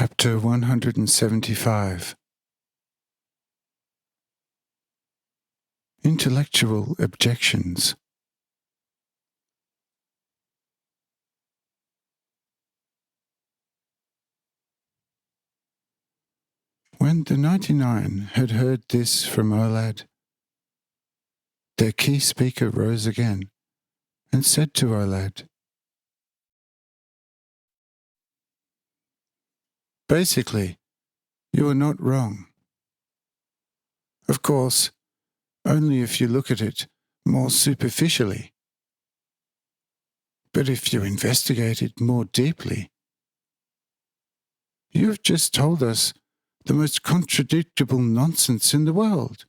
Chapter 175. Intellectual Objections. When the 99 had heard this from Olad, their key speaker rose again and said to Olad, "Basically, you are not wrong. Of course, only if you look at it more superficially. But if you investigate it more deeply, you have just told us the most contradictory nonsense in the world.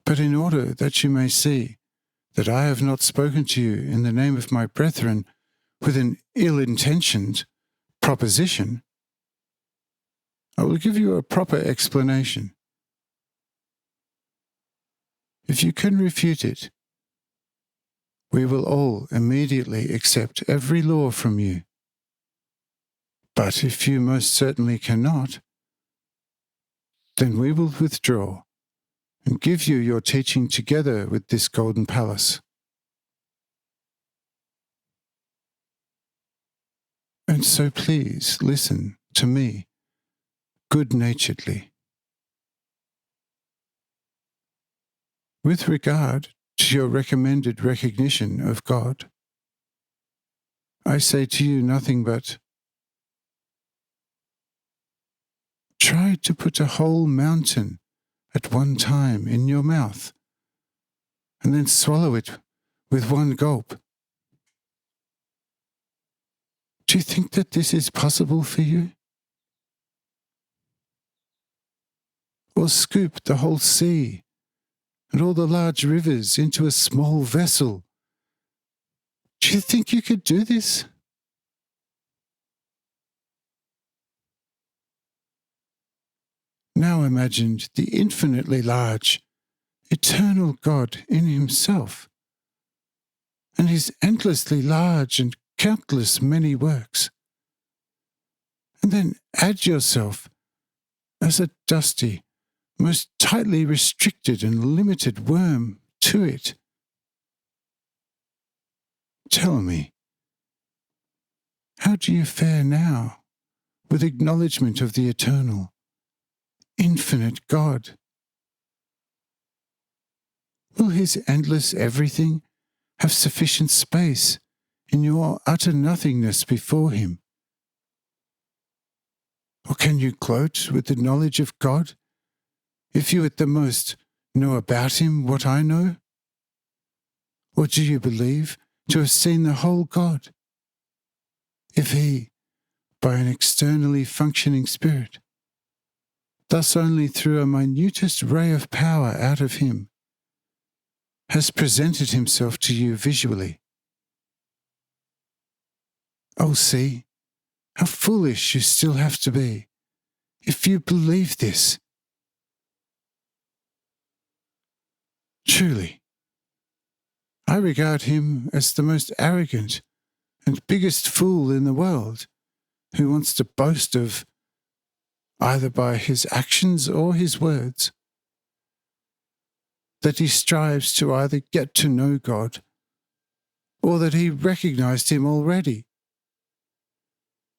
But in order that you may see that I have not spoken to you in the name of my brethren with an ill-intentioned proposition, I will give you a proper explanation. If you can refute it, we will all immediately accept every law from you. But if you most certainly cannot, then we will withdraw and give you your teaching together with this golden palace. And so please listen to me good-naturedly. With regard to your recommended recognition of God, I say to you nothing but, try to put a whole mountain at one time in your mouth, and then swallow it with one gulp. Do you think that this is possible for you? Or scoop the whole sea and all the large rivers into a small vessel? Do you think you could do this? Now imagine the infinitely large, eternal God in himself, and his endlessly large and countless many works. And then add yourself as a dusty, most tightly restricted and limited worm to it. Tell me, how do you fare now with acknowledgement of the eternal, infinite God? Will his endless everything have sufficient space in your utter nothingness before him? Or can you gloat with the knowledge of God, if you at the most know about him what I know? Or do you believe to have seen the whole God, if he, by an externally functioning spirit, thus only through a minutest ray of power out of him, has presented himself to you visually? Oh, see, how foolish you still have to be, if you believe this. Truly, I regard him as the most arrogant and biggest fool in the world, who wants to boast of, either by his actions or his words, that he strives to either get to know God, or that he recognized him already.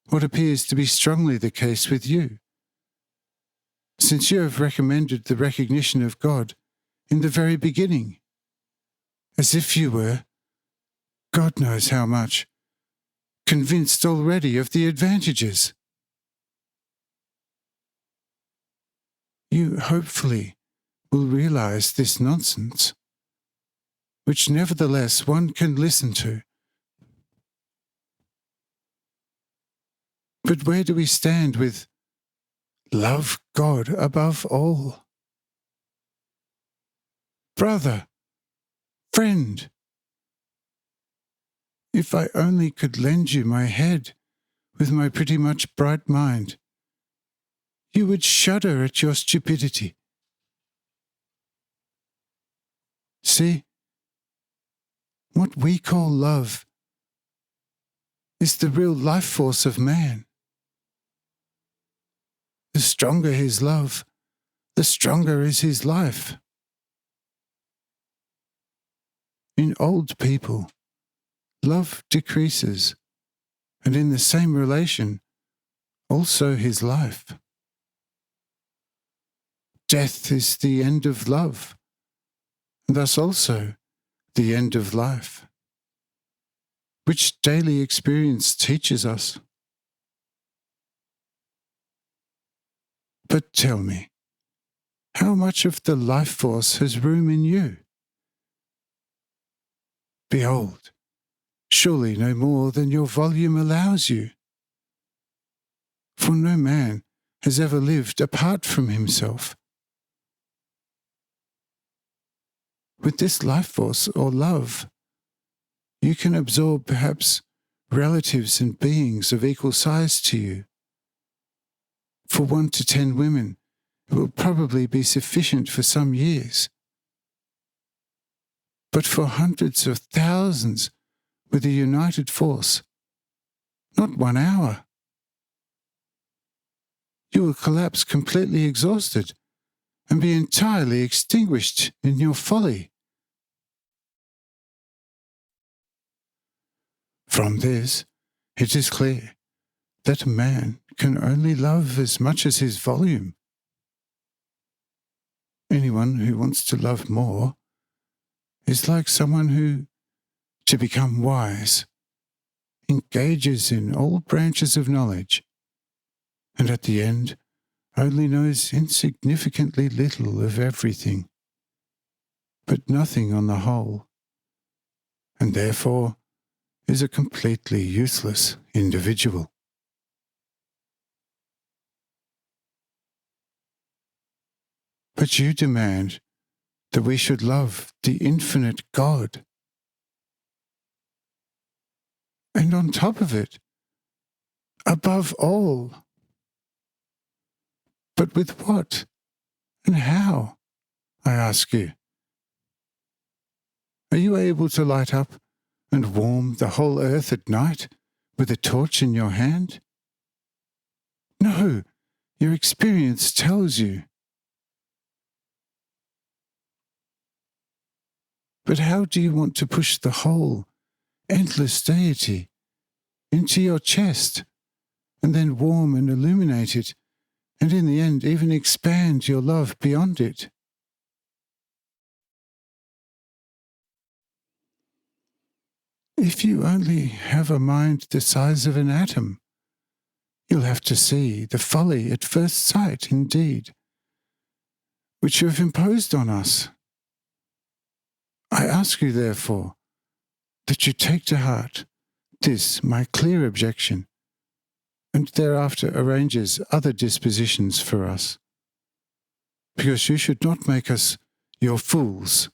What appears to be strongly the case with you, since you have recommended the recognition of God in the very beginning, as if you were, God knows how much, convinced already of the advantages. You hopefully will realize this nonsense, which nevertheless one can listen to. But where do we stand with love God above all? Brother, friend, if I only could lend you my head with my pretty much bright mind, you would shudder at your stupidity. See, what we call love is the real life force of man. The stronger his love, the stronger is his life. In old people, love decreases, and in the same relation, also his life. Death is the end of love, and thus also the end of life, which daily experience teaches us. But tell me, how much of the life force has room in you? Behold, surely no more than your volume allows you. For no man has ever lived apart from himself. With this life force or love, you can absorb perhaps relatives and beings of equal size to you. For 1 to 10 women, it will probably be sufficient for some years. But for hundreds of thousands with a united force, not 1 hour. You will collapse completely exhausted and be entirely extinguished in your folly. From this, it is clear that man can only love as much as his volume. Anyone who wants to love more is like someone who, to become wise, engages in all branches of knowledge, and at the end only knows insignificantly little of everything, but nothing on the whole, and therefore is a completely useless individual. But you demand that we should love the infinite God. And on top of it, above all. But with what and how, I ask you? Are you able to light up and warm the whole earth at night with a torch in your hand? No, your experience tells you. But how do you want to push the whole, endless deity into your chest and then warm and illuminate it, and in the end even expand your love beyond it? If you only have a mind the size of an atom, you'll have to see the folly at first sight indeed, which you have imposed on us. I ask you, therefore, that you take to heart this my clear objection, and thereafter arranges other dispositions for us, because you should not make us your fools